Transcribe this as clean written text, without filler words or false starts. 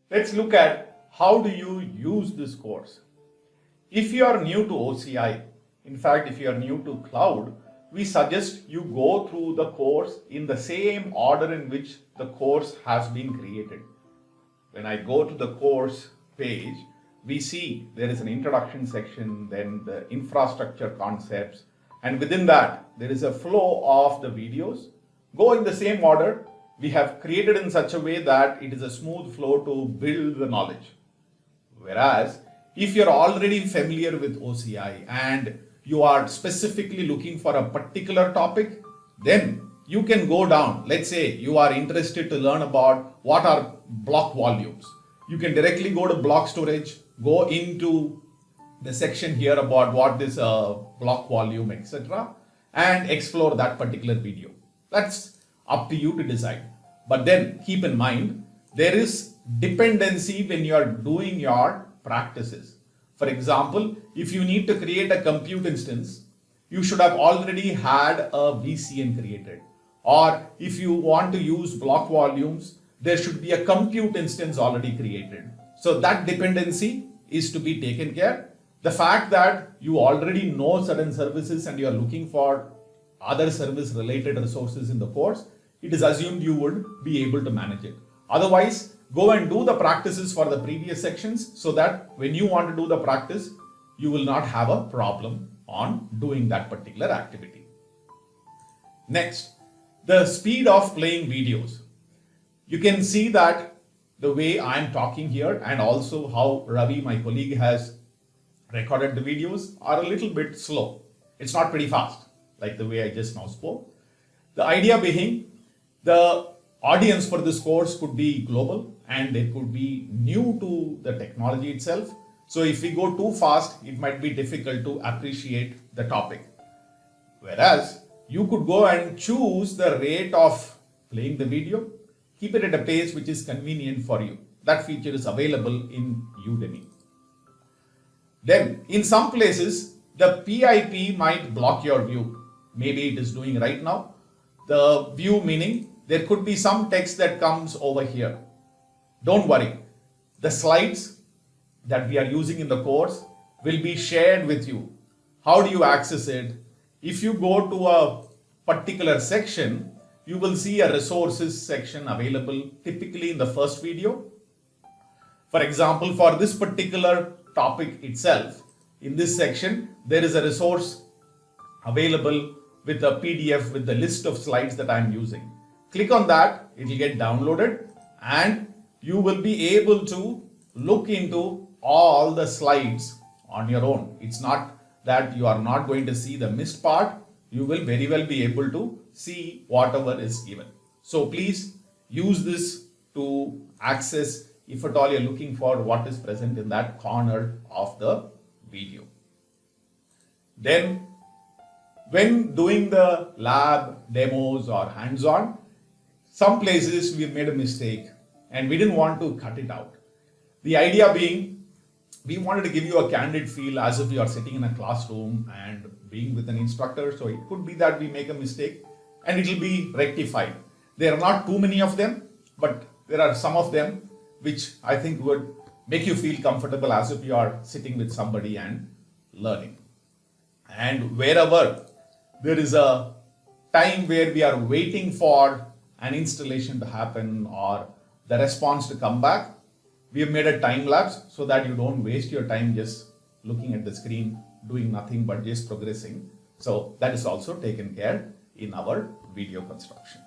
Let's look at how do you use this course. If you are new to OCI, in fact, if you are new to cloud, we suggest you go through the course in the same order in which the course has been created. When I go to the course page, we see there is an introduction section, then the infrastructure concepts, and within that, there is a flow of the videos. Go in the same order. We have created in such a way that it is a smooth flow to build the knowledge. Whereas, if you're already familiar with OCI and you are specifically looking for a particular topic, then you can go down. Let's say you are interested to learn about what are block volumes. You can directly go to block storage, go into the section here about what is a block volume, etc., and explore that particular video. That's up to you to decide. But then keep in mind, there is dependency when you are doing your practices. For example, if you need to create a compute instance, you should have already had a VCN created. Or if you want to use block volumes, there should be a compute instance already created. So that dependency is to be taken care. The fact that you already know certain services and you are looking for other service related resources in the course, it is assumed you would be able to manage it. Otherwise, go and do the practices for the previous sections so that when you want to do the practice, you will not have a problem on doing that particular activity. Next, the speed of playing videos. You can see that the way I am talking here and also how Ravi, my colleague, has recorded the videos are a little bit slow. It's not pretty fast, like the way I just now spoke. The idea being, the audience for this course could be global and they could be new to the technology itself. So if we go too fast, it might be difficult to appreciate the topic. Whereas you could go and choose the rate of playing the video, keep it at a pace which is convenient for you. That feature is available in Udemy. Then in some places, the PIP might block your view. Maybe it is doing right now. The view meaning there could be some text that comes over here. Don't worry. The slides that we are using in the course will be shared with you. How do you access it? If you go to a particular section, you will see a resources section available typically in the first video. For example, for this particular topic itself, in this section, there is a resource available with a PDF with the list of slides that I am using. Click on that, it will get downloaded and you will be able to look into all the slides on your own. It's not that you are not going to see the missed part. You will very well be able to see whatever is given. So please use this to access if at all you're looking for what is present in that corner of the video. Then when doing the lab demos or hands-on, some places we made a mistake and we didn't want to cut it out. The idea being, we wanted to give you a candid feel as if you are sitting in a classroom and being with an instructor. So it could be that we make a mistake and it will be rectified. There are not too many of them, but there are some of them which I think would make you feel comfortable as if you are sitting with somebody and learning. And wherever there is a time where we are waiting for an installation to happen or the response to come back, we have made a time lapse so that you don't waste your time just looking at the screen, doing nothing but just progressing. So that is also taken care in our video construction.